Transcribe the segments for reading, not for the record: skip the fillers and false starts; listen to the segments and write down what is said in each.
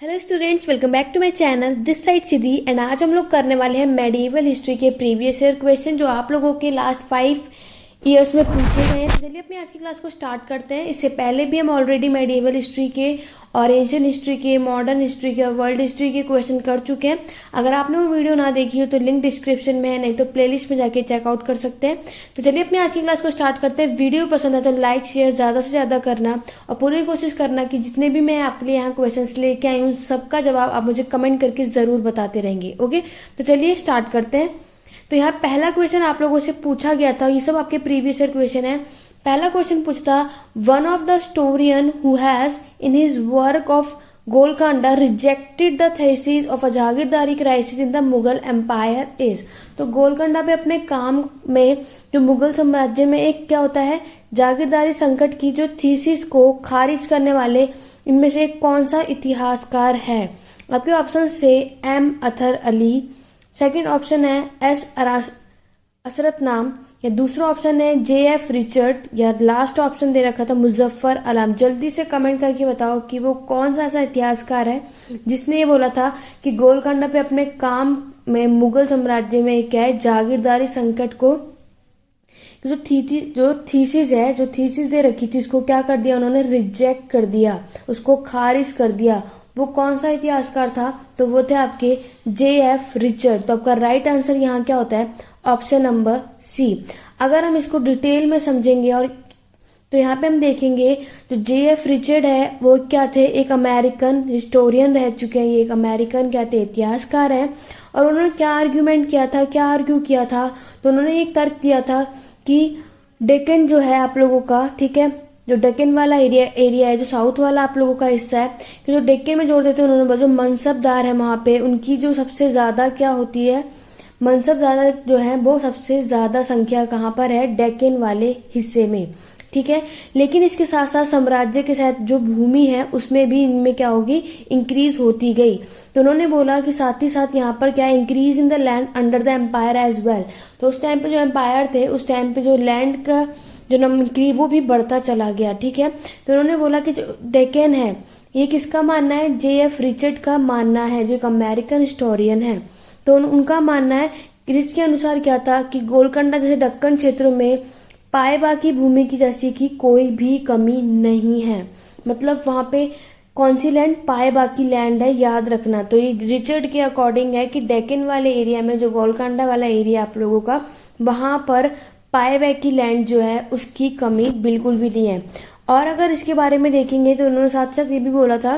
Hello students, welcome back to my channel. This side Siddhi and आज हम लोग करने वाले हैं मेडिवल हिस्ट्री के प्रीवियस ईयर क्वेश्चन जो आप लोगों के लास्ट 5 ईयर्स में पूछे गए हैं। तो चलिए अपनी आज की क्लास को स्टार्ट करते हैं। इससे पहले भी हम ऑलरेडी मेडिवल हिस्ट्री के और एंशियंट हिस्ट्री के, मॉडर्न हिस्ट्री के और वर्ल्ड हिस्ट्री के क्वेश्चन कर चुके हैं। अगर आपने वो वीडियो ना देखी हो तो लिंक डिस्क्रिप्शन में है, नहीं तो प्लेलिस्ट में जाके चेकआउट कर सकते हैं। तो चलिए अपनी आज की क्लास को स्टार्ट करते हैं। वीडियो पसंद है तो लाइक शेयर ज़्यादा से ज़्यादा करना और पूरी कोशिश करना कि जितने भी मैं आपके लिए यहाँ क्वेश्चन लेके आई हूँ सबका जवाब आप मुझे कमेंट करके ज़रूर बताते रहेंगे। ओके, तो चलिए स्टार्ट करते हैं। तो यहाँ पहला क्वेश्चन आप लोगों से पूछा गया था, ये सब आपके प्रीवियस ईयर क्वेश्चन है। पहला क्वेश्चन पूछता, one of the historian who has in his work of Golconda rejected the thesis of a jagirdari crisis in the Mughal empire is. तो गोलकांडा पे अपने काम में जो मुगल साम्राज्य में एक क्या होता है, जागीरदारी संकट की जो थीसिस को खारिज करने वाले इनमें से एक कौन सा इतिहासकार है? आपके ऑप्शन से एम अतर अली, सेकंड ऑप्शन है एस असरत नाम, या दूसरा ऑप्शन है JF रिचर्ड, या लास्ट ऑप्शन दे रखा था मुजफ्फर आलम। जल्दी से कमेंट करके बताओ कि वो कौन सा ऐसा इतिहासकार है जिसने ये बोला था कि गोलकांडा पे अपने काम में मुगल साम्राज्य में क्या है, जागीरदारी संकट को जो थीसिस दे रखी थी उसको क्या कर दिया उन्होंने, रिजेक्ट कर दिया, उसको खारिज कर दिया। वो कौन सा इतिहासकार था? तो वो थे आपके JF रिचर्ड। तो आपका राइट आंसर यहाँ क्या होता है, ऑप्शन नंबर सी। अगर हम इसको डिटेल में समझेंगे और तो यहाँ पे हम देखेंगे जो JF रिचर्ड है वो क्या थे, एक अमेरिकन हिस्टोरियन रह चुके हैं। ये एक अमेरिकन क्या थे, इतिहासकार हैं। और उन्होंने क्या आर्ग्यूमेंट किया था, क्या आर्ग्यू किया था? तो उन्होंने एक तर्क दिया था कि डेक्कन जो है आप लोगों का, ठीक है, जो डेक्कन वाला एरिया है, जो साउथ वाला आप लोगों का हिस्सा है, कि जो डेक्कन में जोड़ देते हैं उन्होंने जो मनसबदार है वहाँ पे उनकी जो सबसे ज़्यादा क्या होती है, मनसबदार जो है वो सबसे ज़्यादा संख्या कहाँ पर है, डेक्कन वाले हिस्से में, ठीक है। लेकिन इसके साथ साथ साम्राज्य के साथ जो भूमि है उसमें भी इनमें क्या होगी, इंक्रीज होती गई। तो उन्होंने बोला कि साथ ही साथ यहाँ पर क्या, increase in the land under the empire as well. तो उस टाइम पे जो एम्पायर थे उस टाइम पे जो लैंड का जो नंबर वो भी बढ़ता चला गया, ठीक है। तो उन्होंने बोला कि जो डेक्कन है ये किसका मानना है, JF रिचर्ड का मानना है, जो एक अमेरिकन हिस्टोरियन है। तो उनका मानना है कि जिसके अनुसार क्या था कि गोलकंडा जैसे दक्कन क्षेत्रों में पाए बाकी भूमि की जैसी की कोई भी कमी नहीं है। मतलब वहाँ पे कौन सी लैंड, पाए बाकी लैंड है, याद रखना। तो ये रिचर्ड के अकॉर्डिंग है कि डेक्कन वाले एरिया में जो गोलकंडा वाला एरिया आप लोगों का, वहाँ पर पाए बाकी लैंड जो है उसकी कमी बिल्कुल भी नहीं है। और अगर इसके बारे में देखेंगे तो उन्होंने साथ साथ ये भी बोला था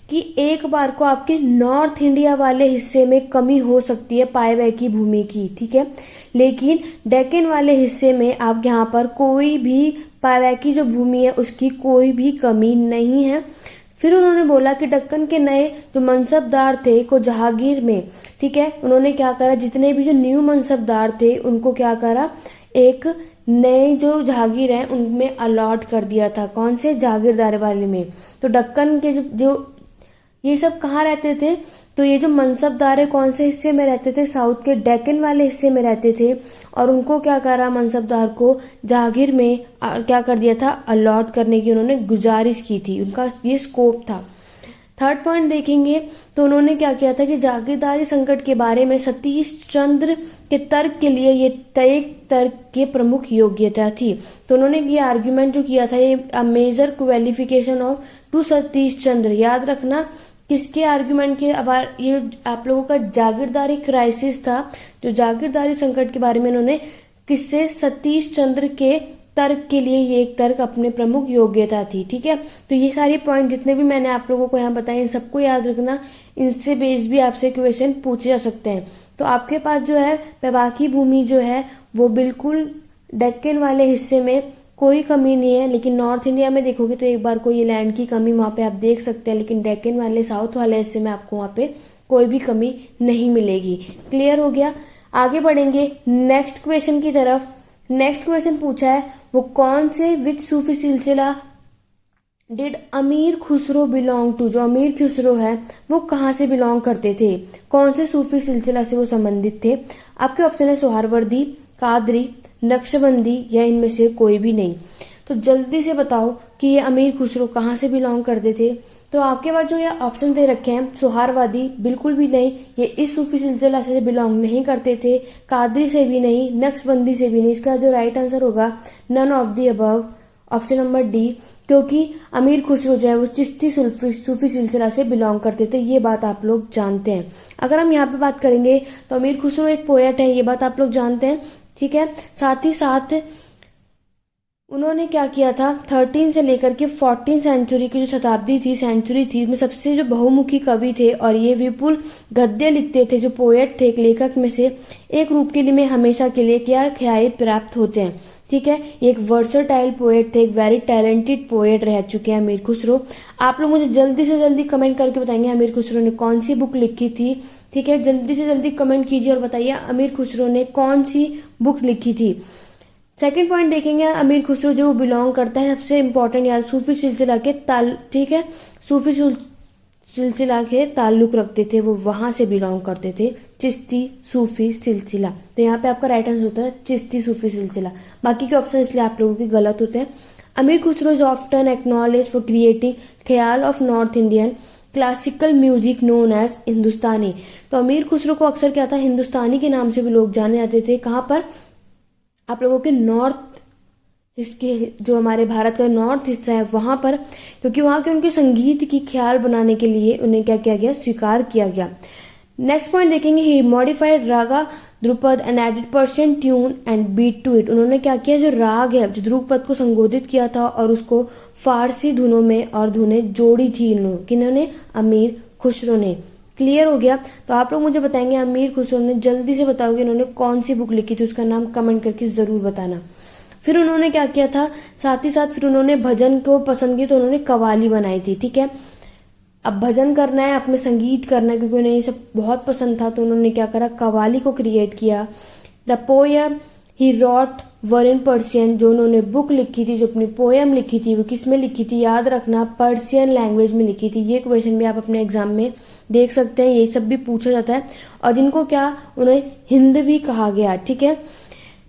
कि एक बार को आपके नॉर्थ इंडिया वाले हिस्से में कमी हो सकती है पाए बाकी भूमि की, ठीक है, लेकिन डेक्कन वाले हिस्से में आप यहाँ पर कोई भी पाए बाकी जो भूमि है उसकी कोई भी कमी नहीं है। फिर उन्होंने बोला कि दक्कन के नए जो मनसबदार थे को जहांगीर में, ठीक है, उन्होंने क्या करा, जितने भी जो न्यू मनसबदार थे उनको क्या करा, एक नए जो जहांगीर हैं उनमें अलॉट कर दिया था। कौन से, जागीरदार वाले में। तो दक्कन के जो ये सब कहाँ रहते थे, तो ये जो मनसबदार है कौन से हिस्से में रहते थे, साउथ के डेक्कन वाले हिस्से में रहते थे। और उनको क्या करा, मनसबदार को जहांगीर में क्या कर दिया था, अलॉट करने की उन्होंने गुजारिश की थी, उनका ये स्कोप था। थर्ड पॉइंट देखेंगे तो उन्होंने क्या किया था कि जागीरदारी संकट के बारे में सतीश चंद्र के तर्क के लिए ये तर्क के प्रमुख योग्यता थी। तो उन्होंने ये आर्ग्यूमेंट जो किया था, ये major qualification of to Satish Chandra, याद रखना किसके आर्ग्यूमेंट के आभार, ये आप लोगों का जागीरदारी क्राइसिस था, जो जागीरदारी संकट के बारे में उन्होंने किससे, सतीश चंद्र के तर्क के लिए ये एक तर्क अपने प्रमुख योग्यता थी, ठीक है। तो ये सारी पॉइंट जितने भी मैंने आप लोगों को यहाँ बताए इन सबको याद रखना, इनसे बेस भी आपसे क्वेश्चन पूछे जा सकते हैं। तो आपके पास जो है पैबाकी भूमि जो है वो बिल्कुल डेक्कन वाले हिस्से में कोई कमी नहीं है, लेकिन नॉर्थ इंडिया में देखोगे तो एक बार को ये लैंड की कमी वहाँ पे आप देख सकते हैं, लेकिन डेक्कन वाले साउथ वाले हिस्से में आपको वहाँ पे कोई भी कमी नहीं मिलेगी। क्लियर हो गया? आगे बढ़ेंगे नेक्स्ट क्वेश्चन की तरफ। नेक्स्ट क्वेश्चन पूछा है वो कौन से विच सूफी सिलसिला डिड अमीर खुसरो बिलोंग टू। जो अमीर खुसरो है वो कहाँ से बिलोंग करते थे, कौन से सूफी सिलसिला से वो संबंधित थे? आपके ऑप्शन है सोहरावर्दी, कादरी, नक्शबंदी, या इनमें से कोई भी नहीं। तो जल्दी से बताओ कि ये अमीर खुसरो कहाँ से बिलोंग करते थे। तो आपके पास जो ये ऑप्शन दे रखे हैं, सुहारवादी बिल्कुल भी नहीं, ये इस सूफी सिलसिला से बिलोंग नहीं करते थे, कादरी से भी नहीं, नक्शबंदी से भी नहीं। इसका जो राइट आंसर होगा none of the above, option number D, क्योंकि अमीर खुसरो जो है वो चिश्ती सूफी सिलसिला से बिलोंग करते थे। ये बात आप लोग जानते हैं। अगर हम यहाँ पे बात करेंगे तो अमीर खुसरो एक पोएट है, ये बात आप लोग जानते हैं, ठीक है। साथ ही साथ उन्होंने क्या किया था, 13 से लेकर के 14 सेंचुरी की जो शताब्दी थी, सेंचुरी थी, उसमें सबसे जो बहुमुखी कवि थे और ये विपुल गद्य लिखते थे, जो पोएट थे, एक लेखक में से एक रूप के लिए में हमेशा के लिए क्या ख्याति प्राप्त होते हैं, ठीक है। एक वर्सटाइल पोएट थे, एक वेरी टैलेंटेड पोएट रह चुके हैं अमीर खुसरो। आप लोग मुझे जल्दी से जल्दी कमेंट करके बताएंगे अमीर खुसरो ने कौन सी बुक लिखी थी, ठीक है। जल्दी से जल्दी कमेंट कीजिए और बताइए अमीर खुसरो ने कौन सी बुक लिखी थी। सेकंड पॉइंट देखेंगे, अमीर खुसरो जो बिलोंग करता है सबसे इंपॉर्टेंट यार सूफी सिलसिला के ठीक है, सूफी सिलसिला के ताल्लुक रखते थे, वो वहाँ से बिलोंग करते थे, चिश्ती सूफी सिलसिला। तो यहाँ पे आपका राइट आंसर होता है चिश्ती सूफी सिलसिला। बाकी के ऑप्शन इसलिए आप लोगों के गलत होते हैं। Amir Khusro is often acknowledge for creating khayal of north Indian classical music known as Hindustani. तो अमीर खुसरो को अक्सर क्या था, हिंदुस्तानी के नाम से भी लोग जाने जाते थे। कहाँ पर, आप लोगों के नॉर्थ, इसके जो हमारे भारत का नॉर्थ हिस्सा है वहाँ पर, क्योंकि वहाँ के उनके संगीत की ख्याल बनाने के लिए उन्हें क्या किया गया, स्वीकार किया गया। नेक्स्ट पॉइंट देखेंगे, he modified raga dhrupad and added Persian tune and beat to it. उन्होंने क्या किया, जो राग है, जो ध्रुपद को संबोधित किया था और उसको फारसी धुनों में और धुनें जोड़ी थी किन्होंने, अमीर खुसरो ने। क्लियर हो गया। तो आप लोग मुझे बताएंगे अमीर खुसरो ने, जल्दी से बताओगे उन्होंने कौन सी बुक लिखी थी, उसका नाम कमेंट करके ज़रूर बताना। फिर उन्होंने क्या किया था, साथ ही साथ फिर उन्होंने भजन को पसंद की, तो उन्होंने कवाली बनाई थी, ठीक है। अब भजन करना है, अपने संगीत करना है, क्योंकि उन्हें ये सब बहुत पसंद था, तो उन्होंने क्या करा, कवाली को क्रिएट किया। The poem he wrote were in Persian, जो उन्होंने बुक लिखी थी, जो अपनी पोएम लिखी थी, वो किस में लिखी थी, याद रखना पर्शियन लैंग्वेज में लिखी थी। ये क्वेश्चन भी आप अपने एग्जाम में देख सकते हैं, ये सब भी पूछा जाता है। और जिनको क्या, उन्हें हिंद भी कहा गया, ठीक है।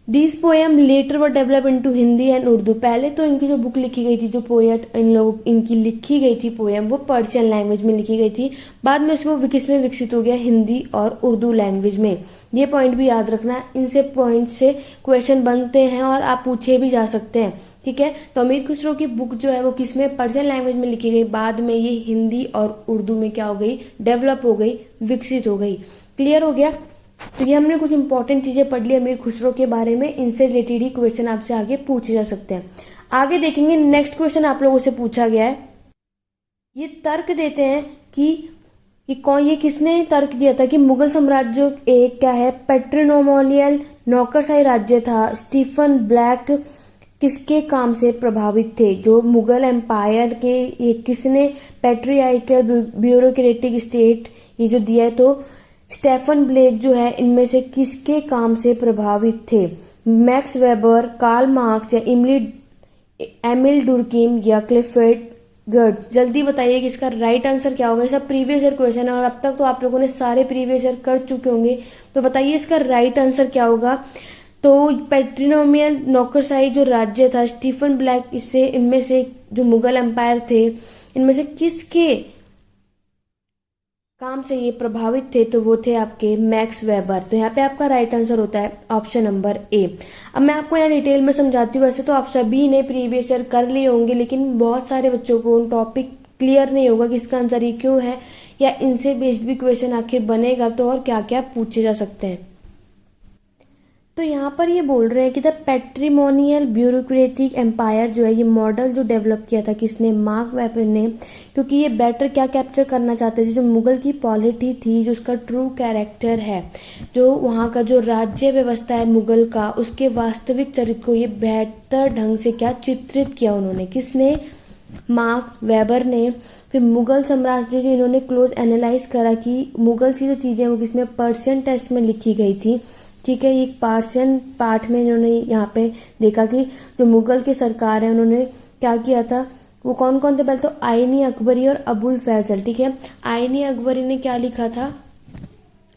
This poem later were develop into Hindi and Urdu. पहले तो इनकी जो बुक लिखी गई थी, जो पोएट इनकी लिखी गई थी पोएम, वो पर्शियन लैंग्वेज में लिखी गई थी। बाद में उसको किस में विकसित हो गया, हिंदी और उर्दू लैंग्वेज में। ये पॉइंट भी याद रखना, इनसे पॉइंट से क्वेश्चन बनते हैं और आप पूछे भी जा सकते हैं, ठीक है। तो अमीर खुसरो की बुक जो है वो किस में, पर्शियन लैंग्वेज में लिखी गई, बाद में ये हिंदी और उर्दू में क्या हो गई, डेवलप हो गई, विकसित हो गई। क्लियर हो गया। तो ये हमने कुछ इंपॉर्टेंट चीज़ें पढ़ ली अमीर खुसरो के बारे में, इनसे रिलेटेड ही क्वेश्चन आपसे आगे पूछे जा सकते हैं। आगे देखेंगे, नेक्स्ट क्वेश्चन आप लोगों से पूछा गया है, ये तर्क देते हैं कि ये किसने तर्क दिया था कि मुगल साम्राज्य एक क्या है, पैट्रिनोमोनियल नौकरशाही राज्य था। स्टीफन ब्लैक किसके काम से प्रभावित थे, जो मुगल एम्पायर के, ये किसने पैट्रियार्कल ब्यूरोक्रेटिक स्टेट ये जो दिया है, तो स्टेफन ब्लेक जो है इनमें से किसके काम से प्रभावित थे, मैक्स वेबर, कार्ल मार्क्स या एमिल डुर्कीम या क्लिफर्ड गर्ट्ज। जल्दी बताइए कि इसका राइट आंसर क्या होगा। ये सब प्रीवियस ईयर क्वेश्चन है और अब तक तो आप लोगों ने सारे प्रीवियस ईयर कर चुके होंगे, तो बताइए इसका राइट आंसर क्या होगा। तो पैट्रिनोमियल नौकरशाही जो राज्य था, स्टीफन ब्लैक, इससे इनमें से जो मुगल एम्पायर थे, इनमें से किसके काम से ये प्रभावित थे, तो वो थे आपके मैक्स वेबर। तो यहाँ पे आपका राइट आंसर होता है ऑप्शन नंबर ए। अब मैं आपको यहाँ डिटेल में समझाती हूँ। वैसे तो आप सभी ने प्रीवियस ईयर कर लिए होंगे, लेकिन बहुत सारे बच्चों को उन टॉपिक क्लियर नहीं होगा कि इसका आंसर ये क्यों है, या इनसे बेस्ड भी क्वेश्चन आखिर बनेगा तो और क्या क्या पूछे जा सकते हैं। तो यहाँ पर ये बोल रहे हैं कि द पैट्रिमोनियल ब्यूरोक्रेटिक एम्पायर जो है, ये मॉडल जो डेवलप किया था किसने, मार्क वेबर ने, क्योंकि ये बेटर क्या कैप्चर करना चाहते थे, जो मुगल की पॉलिटी थी, जो उसका ट्रू कैरेक्टर है, जो वहाँ का जो राज्य व्यवस्था है मुगल का, उसके वास्तविक चरित्र को ये बेहतर ढंग से क्या चित्रित किया उन्होंने, किसने, मार्क वेबर ने। फिर मुगल साम्राज्य जो इन्होंने क्लोज एनालाइज करा कि मुगल की जो चीज़ें वो किसमें, पर्शियन टेक्स्ट में लिखी गई थी, ठीक है। एक पर्शियन पार्ट में इन्होंने यहाँ पे देखा कि जो मुगल के सरकार है उन्होंने क्या किया था, वो कौन कौन थे, पहले तो आईनी अकबरी और अबुल फैजल, ठीक है। आईनी अकबरी ने क्या लिखा था,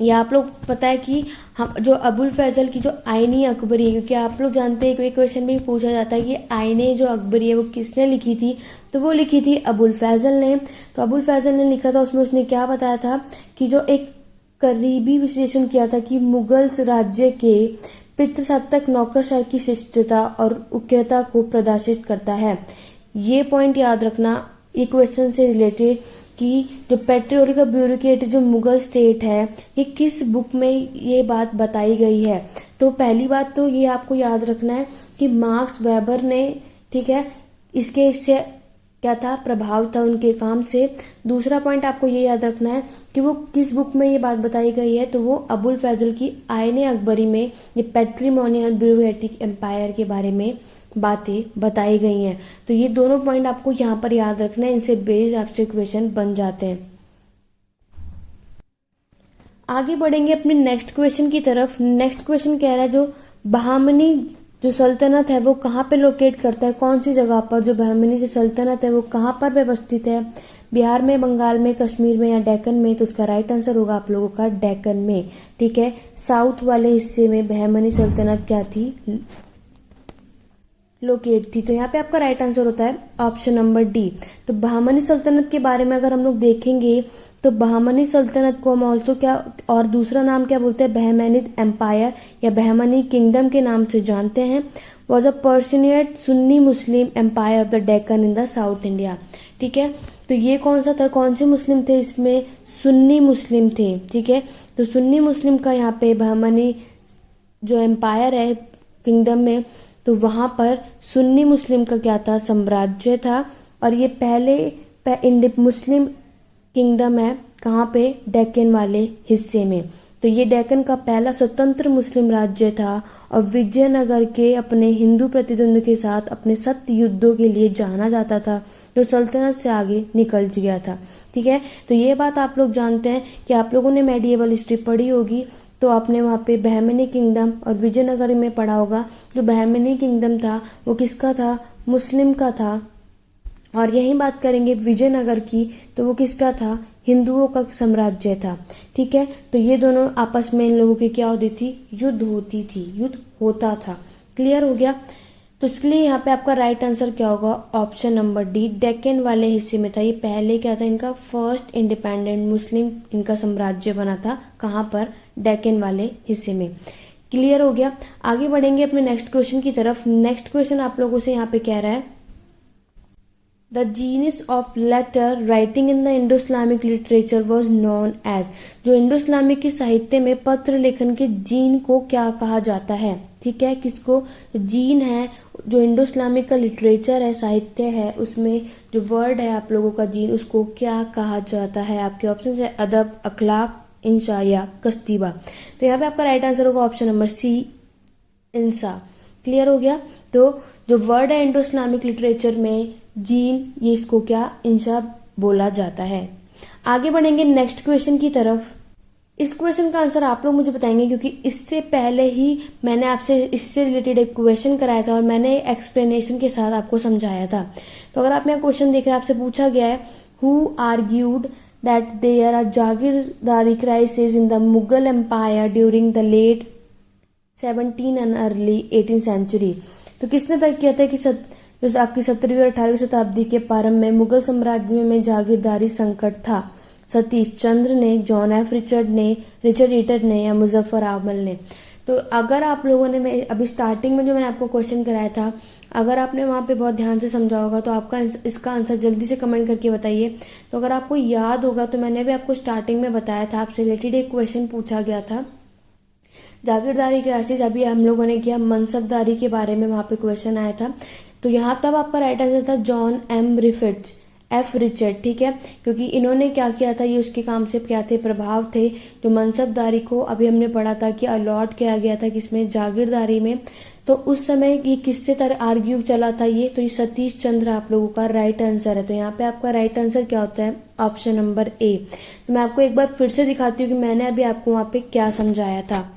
या आप लोग पता है कि हम जो अबुल फैजल की जो आईनी अकबरी है, क्योंकि आप लोग जानते हैं कोई क्वेश्चन में पूछा जाता है कि आईने जो अकबरी है वो किसने लिखी थी, तो वो लिखी थी अबुल फैजल ने। तो अबुल फैजल ने लिखा था, उसमें उसने क्या बताया था कि जो एक करीबी विश्लेषण किया था कि मुगल राज्य के पितृसत्ताक नौकरशाही की शिष्टता और उग्रता को प्रदर्शित करता है। ये पॉइंट याद रखना ये क्वेश्चन से रिलेटेड कि जो पेट्रियोटिक ब्यूरोक्रेट जो मुगल स्टेट है ये किस बुक में ये बात बताई गई है। तो पहली बात तो ये आपको याद रखना है कि मार्क्स वेबर ने, ठीक है, इससे क्या था, प्रभाव था उनके काम से। दूसरा पॉइंट आपको ये याद रखना है कि वो किस बुक में ये बात बताई गई है, तो वो अबुल फैजल की आईने अकबरी में ये पैट्रिमोनियल ब्यूरोक्रेटिक एम्पायर के बारे में बातें बताई गई हैं। तो ये दोनों पॉइंट आपको यहाँ पर याद रखना है, इनसे बेस्ड आपसे क्वेश्चन बन जाते हैं। आगे बढ़ेंगे अपने नेक्स्ट क्वेश्चन की तरफ। नेक्स्ट क्वेश्चन कह रहा है जो बहामनी जो सल्तनत है वो कहाँ पे लोकेट करता है, कौन सी जगह पर जो बहमनी जो सल्तनत है वो कहाँ पर व्यवस्थित है, बिहार में, बंगाल में, कश्मीर में या डेक्कन में। तो उसका राइट आंसर होगा आप लोगों का डेक्कन में, ठीक है। साउथ वाले हिस्से में बहमनी सल्तनत क्या थी, लोकेट थी। तो यहाँ पे आपका राइट आंसर होता है ऑप्शन नंबर डी। तो बहामनी सल्तनत के बारे में अगर हम लोग देखेंगे तो बहामनी सल्तनत को हम ऑल्सो क्या और दूसरा नाम क्या बोलते हैं, बहमनीद एम्पायर या बहमनी किंगडम के नाम से जानते हैं। Was a Persian Sunni Muslim empire of the Deccan in the south India, ठीक है। तो ये कौन सा था, कौन से मुस्लिम थे इसमें, सुन्नी मुस्लिम थे, ठीक है। तो सुन्नी मुस्लिम का यहाँ पे बहमनी जो एम्पायर है किंगडम में, तो वहाँ पर सुन्नी मुस्लिम का क्या था, साम्राज्य था। और ये पहले मुस्लिम किंगडम है कहाँ पे, डेक्कन वाले हिस्से में। तो ये डेक्कन का पहला स्वतंत्र मुस्लिम राज्य था और विजयनगर के अपने हिंदू प्रतिद्वंद के साथ अपने सत्य युद्धों के लिए जाना जाता था, जो सल्तनत से आगे निकल गया था, ठीक है। तो ये बात आप लोग जानते हैं कि आप लोगों ने मेडिएवल हिस्ट्री पढ़ी होगी, तो आपने वहाँ पे बहमनी किंगडम और विजयनगर में पढ़ा होगा। जो बहमनी किंगडम था वो किसका था, मुस्लिम का था। और यही बात करेंगे विजयनगर की, तो वो किसका था, हिंदुओं का साम्राज्य था, ठीक है। तो ये दोनों आपस में इन लोगों की क्या होती थी, युद्ध होती थी, युद्ध होता था। क्लियर हो गया। तो इसके लिए यहाँ पे आपका राइट आंसर क्या होगा, ऑप्शन नंबर डी, डेक्कन वाले हिस्से में था। ये पहले क्या था, इनका फर्स्ट इंडिपेंडेंट मुस्लिम इनका साम्राज्य बना था, कहाँ पर, डेक्कन वाले हिस्से में। क्लियर हो गया। आगे बढ़ेंगे अपने नेक्स्ट क्वेश्चन की तरफ। नेक्स्ट क्वेश्चन आप लोगों से यहाँ पे कह रहा है the genius of letter writing in the Indo Islamic literature was known as. जो इंडो इस्लामिक के साहित्य में पत्र लेखन के जीन को क्या कहा जाता है, ठीक है। किसको, जीन है, जो इंडो इस्लामिक का लिटरेचर है, साहित्य है, उसमें जो वर्ड है आप लोगों का जीन, उसको क्या कहा जाता है। आपके ऑप्शन है अदब, अखलाक, इंशा या कस्तीबा। तो यहाँ पे आपका राइट आंसर होगा ऑप्शन नंबर सी, इंसा। क्लियर हो गया। तो जो वर्ड है इंडो इस्लामिक लिटरेचर में जीन, ये इसको क्या, इंशा बोला जाता है। आगे बढ़ेंगे नेक्स्ट क्वेश्चन की तरफ। इस क्वेश्चन का आंसर आप लोग मुझे बताएंगे, क्योंकि इससे पहले ही मैंने आपसे इससे रिलेटेड एक क्वेश्चन कराया था और मैंने एक्सप्लेनेशन के साथ आपको समझाया था। तो अगर आप यहाँ क्वेश्चन देख रहे हैं, आपसे पूछा गया है who argued that there are जागीरदारी crisis in the Mughal Empire during the late 17 and early 18th century। तो किसने तय किया था कि जो आपकी 17वीं और 18वीं शताब्दी के प्रारंभ में मुगल साम्राज्य में जागीरदारी संकट था। सतीश चंद्र ने, जॉन एफ रिचर्ड ने, रिचर्ड ईटर ने या मुजफ्फर आमल ने। तो अगर आप लोगों ने अभी स्टार्टिंग में जो मैंने आपको क्वेश्चन कराया था, अगर आपने वहाँ पे बहुत ध्यान से समझा होगा तो आपका इसका आंसर जल्दी से कमेंट करके बताइए। तो अगर आपको याद होगा तो मैंने भी आपको स्टार्टिंग में बताया था, आपसे रिलेटेड एक क्वेश्चन पूछा गया था जागीरदारी क्राइसिस, अभी हम लोगों ने किया मनसबदारी के बारे में, वहाँ पे क्वेश्चन आया था। तो यहाँ तब आपका राइट आंसर था जॉन एम रिफिट्स एफ रिचर्ड, ठीक है, क्योंकि इन्होंने क्या किया था, ये उसके काम से क्या थे, प्रभाव थे। जो मनसबदारी को अभी हमने पढ़ा था कि अलॉट किया गया था किसमें, जागीरदारी में। तो उस समय ये किससे तरह आर्ग्यू चला था ये, तो ये सतीश चंद्र आप लोगों का राइट आंसर है। तो यहाँ पे आपका राइट आंसर क्या होता है, ऑप्शन नंबर ए। तो मैं आपको एक बार फिर से दिखाती हूँ कि मैंने अभी आपको वहाँ पे क्या समझाया था।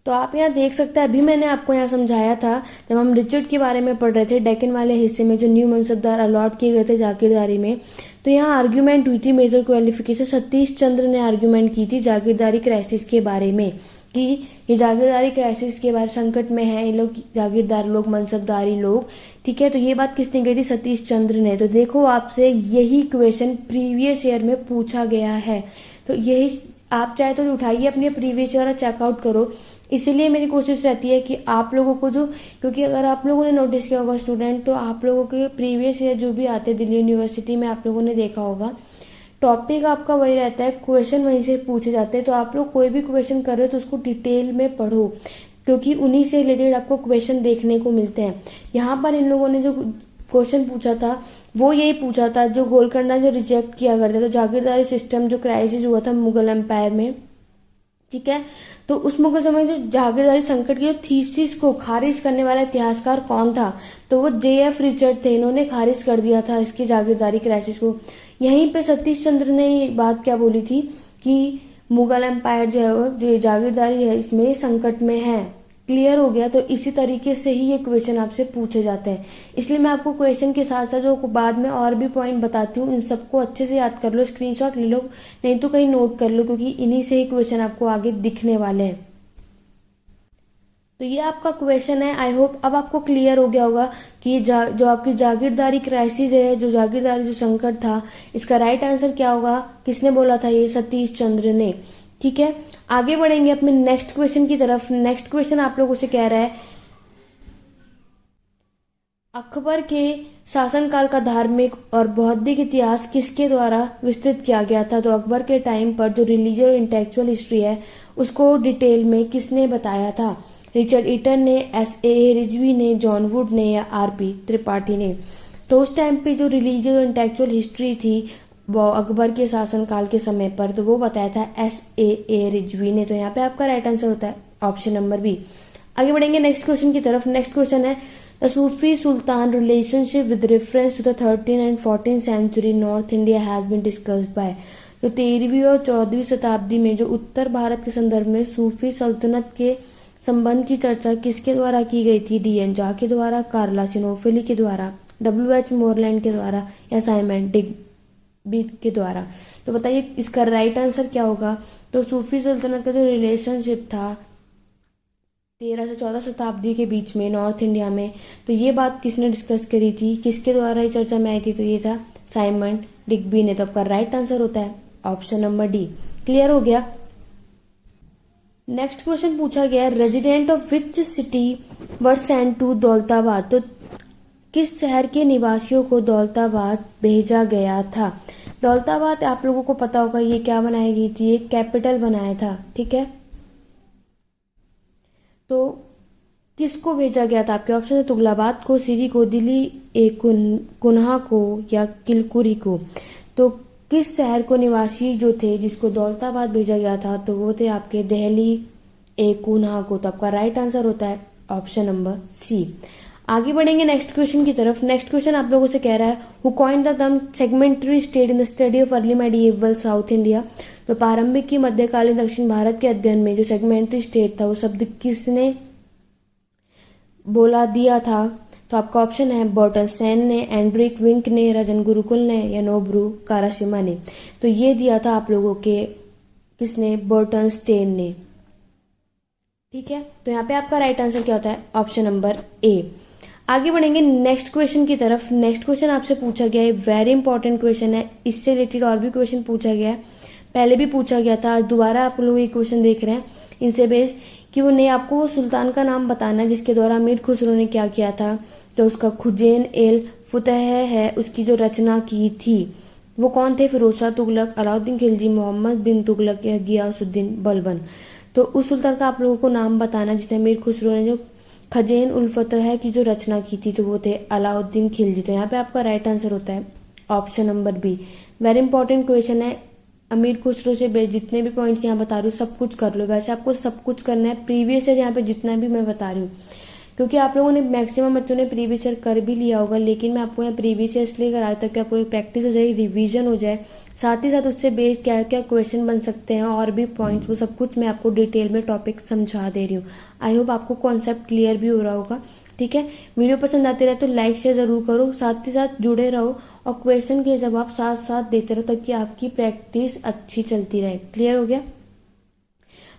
तो आप यहाँ देख सकते हैं, अभी मैंने आपको यहाँ समझाया था जब हम रिचर्ड के बारे में पढ़ रहे थे डेक्कन वाले हिस्से में, जो न्यू मनसबदार अलॉट किए गए थे जागीरदारी में। तो यहाँ आर्ग्यूमेंट हुई थी मेजर क्वालिफिकेशन, सतीश चंद्र ने आर्ग्यूमेंट की थी जागीरदारी क्राइसिस के बारे में कि ये जागीरदारी क्राइसिस के बारे संकट में है ये लोग, जागीरदार लोग, मनसबदारी लोग। ठीक है, तो ये बात किसने कही थी? सतीश चंद्र ने। तो देखो आपसे यही क्वेश्चन प्रीवियस ईयर में पूछा गया है, तो यही आप चाहे तो उठाइए अपने प्रीवियस ईयर और चेकआउट करो। इसीलिए मेरी कोशिश रहती है कि आप लोगों को जो, क्योंकि अगर आप लोगों ने नोटिस किया होगा स्टूडेंट, तो आप लोगों के प्रीवियस ईयर जो भी आते दिल्ली यूनिवर्सिटी में आप लोगों ने देखा होगा, टॉपिक आपका वही रहता है, क्वेश्चन वहीं से पूछे जाते हैं। तो आप लोग कोई भी क्वेश्चन कर रहे हो तो उसको डिटेल में पढ़ो, क्योंकि उन्हीं से रिलेटेड आपको क्वेश्चन देखने को मिलते हैं। यहाँ पर इन लोगों ने जो क्वेश्चन पूछा था वो यही पूछा था, जो गोलकंडा जो रिजेक्ट किया करते, तो जागीरदारी सिस्टम जो क्राइसिस हुआ था मुगल एम्पायर में। ठीक है, तो उस मुगल समय जो जागीरदारी संकट की जो थीसिस को खारिज करने वाला इतिहासकार कौन था? तो वो J.F. रिचर्ड थे। इन्होंने खारिज कर दिया था इसकी जागीरदारी क्राइसिस को। यहीं पे सतीश चंद्र ने ये बात क्या बोली थी कि मुगल एम्पायर जो है वो, जो जागीरदारी है, इसमें संकट में है। क्लियर हो गया? तो इसी तरीके से ही ये क्वेश्चन आपसे पूछे जाते हैं। इसलिए मैं आपको क्वेश्चन के साथ साथ जो बाद में और भी पॉइंट बताती हूँ, इन सबको अच्छे से याद कर लो, स्क्रीनशॉट ले लो, नहीं तो कहीं नोट कर लो, क्योंकि इन्हीं से ही क्वेश्चन आपको आगे दिखने वाले हैं। तो ये आपका क्वेश्चन है। आई होप अब आपको क्लियर हो गया होगा कि जो आपकी जागीरदारी क्राइसिस है, जो जागीरदारी जो संकट था, इसका राइट आंसर क्या होगा? किसने बोला था? ये सतीश चंद्र ने। ठीक है, आगे बढ़ेंगे अपने नेक्स्ट क्वेश्चन की तरफ। नेक्स्ट क्वेश्चन आप लोगों से कह रहा है, अकबर के शासनकाल का धार्मिक और बौद्धिक इतिहास किसके द्वारा विस्तृत किया गया था? तो अकबर के टाइम पर जो रिलीजियस और इंटेलेक्चुअल हिस्ट्री है उसको डिटेल में किसने बताया था? रिचर्ड ईटन ने, S.A. रिजवी ने, जॉन वुड ने, या R.P. त्रिपाठी ने? तो उस टाइम पे जो रिलीजियस और इंटेलेक्चुअल हिस्ट्री थी वो अकबर के शासनकाल के समय पर, तो वो बताया था S.A. रिजवी ने। तो यहाँ पे आपका राइट आंसर होता है ऑप्शन नंबर बी। आगे बढ़ेंगे नेक्स्ट क्वेश्चन की तरफ। नेक्स्ट क्वेश्चन है, the Sufi sultan relationship with reference to the 13th and 14th century north India has been discussed by. जो 13वीं और 14वीं शताब्दी में जो उत्तर भारत के संदर्भ में सूफी सल्तनत के संबंध की चर्चा किसके द्वारा की गई थी? D.N. झा के द्वारा, कार्ला सिनोफिली के द्वारा, W.H. मोरलैंड के द्वारा, या साइमन डिग्बी के द्वारा? तो बताइए इसका राइट आंसर क्या होगा? तो सूफी सल्तनत का जो रिलेशनशिप था 13 से 14 शताब्दी के बीच में नॉर्थ इंडिया में, तो ये बात किसने डिस्कस करी थी, किसके द्वारा ये चर्चा में आई थी? तो ये था साइमन डिग्बी ने। तो आपका राइट आंसर होता है ऑप्शन नंबर डी। क्लियर हो गया? नेक्स्ट क्वेश्चन पूछा गया, resident of which city were sent to Daulatabad. तो किस शहर के निवासियों को दौलताबाद भेजा गया था? दौलताबाद आप लोगों को पता होगा ये क्या बनाई गई थी, एक कैपिटल बनाया था। ठीक है, तो किसको भेजा गया था? आपके ऑप्शन है तुगलकाबाद को, सिरी को, दिल्ली कुन्हा को, या किलकुरी को? तो किस शहर को निवासी जो थे जिसको दौलताबाद भेजा गया था? तो वो थे आपके दिल्ली कुन्हा को। तो आपका राइट आंसर होता है ऑप्शन नंबर सी। आगे बढ़ेंगे नेक्स्ट क्वेश्चन की तरफ। नेक्स्ट क्वेश्चन आप लोगों से कह रहा है, who coined the term segmentary state in the study of early medieval south India. तो प्रारंभिक की मध्यकालीन दक्षिण भारत के अध्ययन में जो सेगमेंटरी स्टेट था वो शब्द किसने बोला दिया था? तो आपका ऑप्शन है बर्टन सेन ने, एंड्रिक विंक ने, रजन गुरुकुल ने, या नोब्रू काराशिमा ने? तो ये दिया था आप लोगों के किसने? बर्टन स्टेन ने। ठीक है, तो यहाँ पे आपका राइट आंसर क्या होता है? Option number A. आगे बढ़ेंगे नेक्स्ट क्वेश्चन की तरफ। नेक्स्ट क्वेश्चन आपसे पूछा गया है, वेरी इंपॉर्टेंट क्वेश्चन है, इससे रिलेटेड और भी क्वेश्चन पूछा गया है, पहले भी पूछा गया था, आज दोबारा आप लोग ये क्वेश्चन देख रहे हैं इनसे बेस्ड कि वो आपको वो सुल्तान का नाम बताना है जिसके द्वारा अमीर खुसरो ने क्या किया था। तो उसका खुजैन एल फुतह है, उसकी जो रचना की थी वो कौन थे? फिरोज शाह तुगलक, अलाउद्दीन खिलजी, मोहम्मद बिन तुगलक, या गियासुद्दीन बलबन? तो उस सुल्तान का आप लोगों को नाम बताना जिसने अमीर खुसरो ने जो खजैन उल फतह की जो रचना की थी, तो वो थे अलाउद्दीन खिलजी। तो यहाँ पे आपका राइट आंसर होता है option number B. Very important question है, अमीर खुसरो से जितने भी पॉइंट्स यहाँ बता रही हूँ सब कुछ कर लो। वैसे आपको सब कुछ करना है, प्रीवियस है यहाँ पे जितना भी मैं बता रही हूँ, क्योंकि आप लोगों ने मैक्सिमम बच्चों ने प्रीवियस ईयर कर भी लिया होगा, लेकिन मैं आपको यहाँ प्रीवियस ईयर इसलिए कराया ताकि आपको एक प्रैक्टिस हो जाए, रिवीजन हो जाए, साथ ही साथ उससे बेस्ड क्या क्या क्वेश्चन बन सकते हैं और भी पॉइंट्स, वो सब कुछ मैं आपको डिटेल में टॉपिक समझा दे रही हूँ। आई होप आपको कॉन्सेप्ट क्लियर भी हो रहा होगा। ठीक है, वीडियो पसंद आते रहे तो लाइक शेयर ज़रूर करो, साथ ही साथ जुड़े रहो और क्वेश्चन के जवाब साथ साथ देते रहो ताकि आपकी प्रैक्टिस अच्छी चलती रहे। क्लियर हो गया?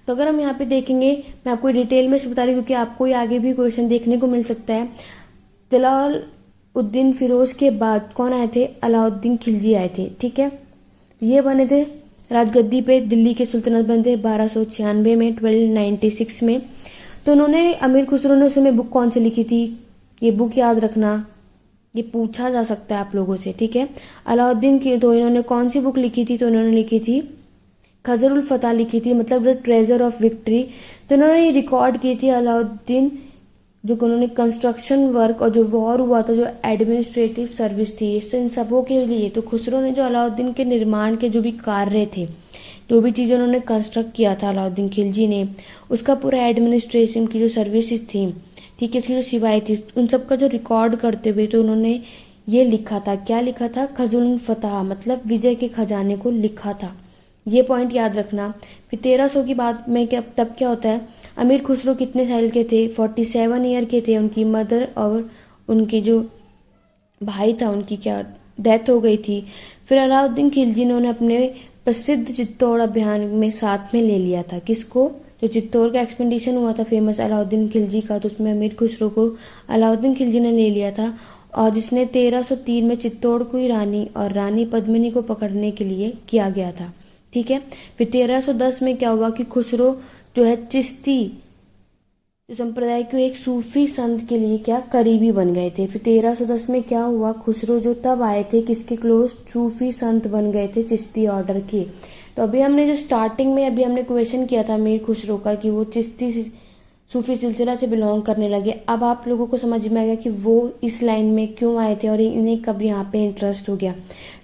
तो अगर हम यहाँ पे देखेंगे, मैं आपको डिटेल में से बता रही हूँ क्योंकि आपको ये आगे भी क्वेश्चन देखने को मिल सकता है। जलालुद्दीन फिरोज के बाद कौन आए थे? अलाउद्दीन खिलजी आए थे। ठीक है, ये बने थे राजगद्दी पे, दिल्ली के सुल्तानत बने थे 1296 में, 1296 में। तो उन्होंने, अमीर खुसरो ने उस समय बुक कौन सी लिखी थी? ये बुक याद रखना, ये पूछा जा सकता है आप लोगों से। ठीक है, अलाउद्दीन की, तो इन्होंने कौन सी बुक लिखी थी? तो इन्होंने लिखी थी खजरुल फतह लिखी थी, मतलब द ट्रेजर ऑफ विक्ट्री। तो इन्होंने ये रिकॉर्ड की थी अलाउद्दीन, जो उन्होंने कंस्ट्रक्शन वर्क और जो वॉर हुआ था, जो एडमिनिस्ट्रेटिव सर्विस थी, इससे इन सबों के लिए। तो खुसरो ने जो अलाउद्दीन के निर्माण के जो भी कार्य थे, जो भी चीज़ें उन्होंने कंस्ट्रक्ट किया था अलाउद्दीन खिलजी ने, उसका पूरा एडमिनिस्ट्रेशन की जो सर्विसेज थी, ठीक है, उसकी जो सेवाएं थी, उन सब का जो रिकॉर्ड करते हुए तो उन्होंने ये लिखा था। क्या लिखा था? खजरुल फतह, मतलब विजय के खजाने को लिखा था। ये पॉइंट याद रखना। फिर 1300 की बात में क्या, तब क्या होता है? अमीर खुसरो कितने साल के थे? 47 ईयर के थे। उनकी मदर और उनके जो भाई था, उनकी क्या डेथ हो गई थी। फिर अलाउद्दीन खिलजी ने उन्हें अपने प्रसिद्ध चित्तौड़ अभियान में साथ में ले लिया था। किसको? जो चित्तौड़ का एक्सपेडिशन हुआ था फेमस अलाउद्दीन खिलजी का, तो उसमें अमीर खुसरो को अलाउद्दीन खिलजी ने ले लिया था, और जिसने 1303 में चित्तौड़ को ही रानी और रानी पद्मिनी को पकड़ने के लिए किया गया था। ठीक है, फिर 1310 में क्या हुआ कि खुसरो जो है चिश्ती संप्रदाय के एक सूफी संत के लिए क्या करीबी बन गए थे। फिर 1310 में क्या हुआ? खुसरो जो तब आए थे किसके क्लोज? सूफी संत बन गए थे चिश्ती ऑर्डर के। तो अभी हमने जो स्टार्टिंग में अभी हमने क्वेश्चन किया था मीर खुसरो का कि वो चिश्ती सूफी सिलसिला से बिलोंग करने लगे। अब आप लोगों को समझ में आ गया कि वो इस लाइन में क्यों आए थे और इन्हें कब यहाँ पे इंटरेस्ट हो गया।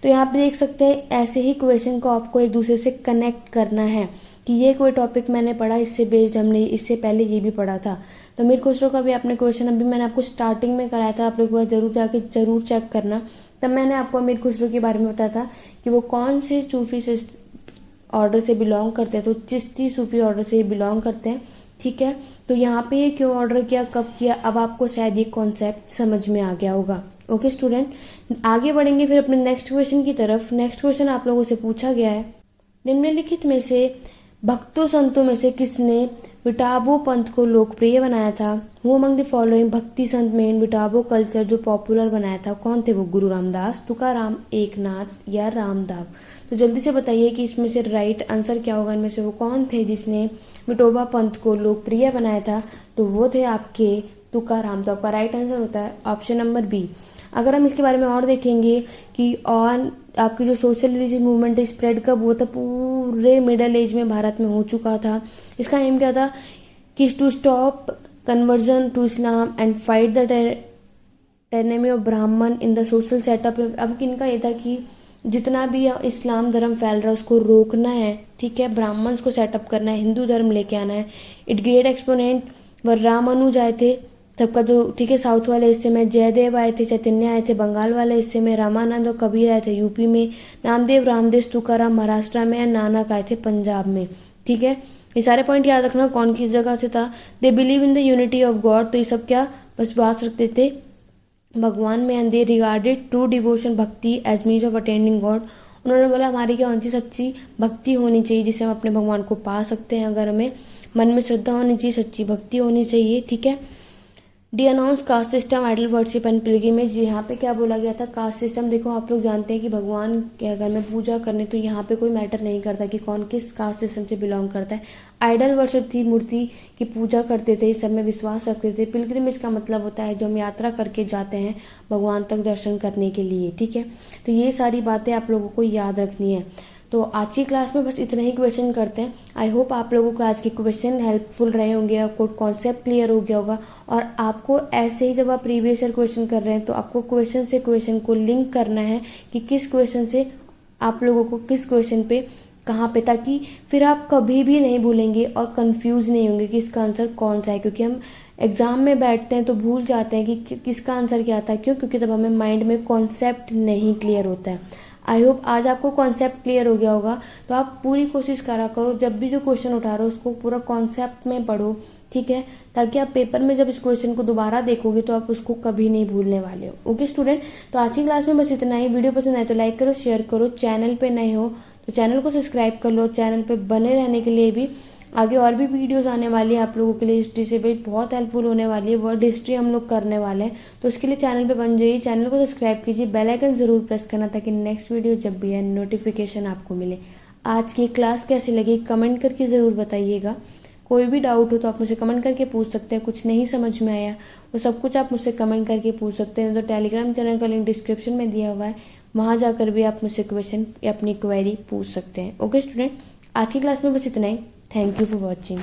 तो यहाँ पे देख सकते हैं, ऐसे ही क्वेश्चन को आपको एक दूसरे से कनेक्ट करना है कि ये कोई टॉपिक मैंने पढ़ा, इससे बेस्ड हमने इससे पहले ये भी पढ़ा था। तो मीर खुसरो का भी आपने क्वेश्चन अभी मैंने आपको स्टार्टिंग में कराया था, आप लोग जरूर जाके जरूर चेक करना। तब मैंने आपको मीर खुसरो के बारे में बताया था कि वो कौन से सूफी ऑर्डर से बिलोंग करते हैं। तो चिश्ती सूफी ऑर्डर से बिलोंग करते हैं। ठीक है, तो यहाँ पे ये क्यों ऑर्डर किया, कब किया, अब आपको शायद ये कॉन्सेप्ट समझ में आ गया होगा। ओके स्टूडेंट, आगे बढ़ेंगे फिर अपने नेक्स्ट क्वेश्चन की तरफ। नेक्स्ट क्वेश्चन आप लोगों से पूछा गया है, निम्नलिखित में से भक्तों संतों में से किसने विटाबो पंथ को लोकप्रिय बनाया था? हु अमंग द फॉलोइंग भक्ति संत में विटाबो कल्चर जो पॉपुलर बनाया था, कौन थे वो? गुरु रामदास, तुकाराम, एकनाथ या रामदास? तो जल्दी से बताइए कि इसमें से राइट आंसर क्या होगा, इनमें से वो कौन थे जिसने विठोबा पंथ को लोकप्रिय बनाया था? तो वो थे आपके तुकाराम। तो आपका राइट आंसर होता है ऑप्शन नंबर बी। अगर हम इसके बारे में और देखेंगे कि और आपकी जो सोशल रिलीजियस मूवमेंट स्प्रेड कब हुआ था, पूरे मिडल एज में भारत में हो चुका था। इसका एम क्या था कि to stop conversion to Islam and fight the tyranny of Brahmin in the social setup. अब इनका ये था कि जितना भी इस्लाम धर्म फैल रहा है उसको रोकना है। ठीक है, ब्राह्मण्स को सेटअप करना है, हिंदू धर्म लेके आना है। इट ग्रेट एक्सपोनेंट व रामानुज आए थे सबका जो, ठीक है, साउथ वाले हिस्से में जयदेव आए थे, चैतन्य आए थे बंगाल वाले हिस्से में, रामानंद और कबीर आए थे यूपी में, नामदेव रामदेव तुकाराम महाराष्ट्र में, और नानक आए थे पंजाब में। ठीक है, ये सारे पॉइंट याद रखना कौन किस जगह से था। They believe in the unity of god, तो ये सब क्या विश्वास रखते थे भगवान में। And they regarded true devotion bhakti as means of attending god. उन्होंने बोला हमारी क्या होनी चाहिए? सच्ची भक्ति होनी चाहिए जिससे हम अपने भगवान को पा सकते हैं। अगर हमें मन में श्रद्धा होनी चाहिए, सच्ची भक्ति होनी चाहिए। ठीक है, denounce caste system idol worship and pilgrimage. यहाँ पे क्या बोला गया था? Caste system. देखो आप लोग जानते हैं कि भगवान के अगर में पूजा करने तो यहाँ पे कोई मैटर नहीं करता कि कौन किस कास्ट सिस्टम से बिलोंग करता है। आइडल वर्शिप थी, मूर्ति की पूजा करते थे, इस सब में विश्वास रखते थे। पिलग्रिमेज का मतलब होता है जो हम यात्रा करके जाते हैं भगवान तक दर्शन करने के लिए। ठीक है, तो ये सारी बातें आप लोगों को याद रखनी है। तो आज की क्लास में बस इतना ही क्वेश्चन करते हैं। आई होप आप लोगों को आज के क्वेश्चन हेल्पफुल रहे होंगे, आपको कॉन्सेप्ट क्लियर हो गया होगा। और आपको ऐसे ही जब आप प्रीवियस ईयर क्वेश्चन कर रहे हैं तो आपको क्वेश्चन से क्वेश्चन को लिंक करना है कि किस क्वेश्चन से आप लोगों को किस क्वेश्चन पे कहाँ पे, ताकि फिर आप कभी भी नहीं भूलेंगे और कंफ्यूज नहीं होंगे कि इसका आंसर कौन सा है। क्योंकि हम एग्ज़ाम में बैठते हैं तो भूल जाते हैं कि किसका आंसर क्या था। क्यों? क्योंकि तब हमें माइंड में कॉन्सेप्ट नहीं क्लियर होता है। आई होप आज आपको कॉन्सेप्ट क्लियर हो गया होगा। तो आप पूरी कोशिश करा करो, जब भी जो क्वेश्चन उठा रहे हो उसको पूरा कॉन्सेप्ट में पढ़ो, ठीक है, ताकि आप पेपर में जब इस क्वेश्चन को दोबारा देखोगे तो आप उसको कभी नहीं भूलने वाले हो। ओके स्टूडेंट, तो आज की क्लास में बस इतना ही। वीडियो पसंद आए तो लाइक करो, शेयर करो। चैनल पे नए हो तो चैनल को सब्सक्राइब कर लो। चैनल पे बने रहने के लिए भी आगे और भी वीडियोस आने वाली है आप लोगों के लिए। हिस्ट्री से भी बहुत हेल्पफुल होने वाली है, वर्ल्ड हिस्ट्री हम लोग करने वाले हैं। तो उसके लिए चैनल पे बन जाइए, चैनल को सब्सक्राइब कीजिए, बेल आइकन ज़रूर प्रेस करना ताकि नेक्स्ट वीडियो जब भी है नोटिफिकेशन आपको मिले। आज की क्लास कैसी लगी कमेंट करके ज़रूर बताइएगा। कोई भी डाउट हो तो आप मुझे कमेंट करके पूछ सकते हैं। कुछ नहीं समझ में आया वो सब कुछ आप मुझसे कमेंट करके पूछ सकते हैं। तो टेलीग्राम चैनल का लिंक डिस्क्रिप्शन में दिया हुआ है, वहाँ जाकर भी आप मुझसे क्वेश्चन या अपनी क्वेरी पूछ सकते हैं। ओके स्टूडेंट, आज की क्लास में बस इतना ही। Thank you for watching.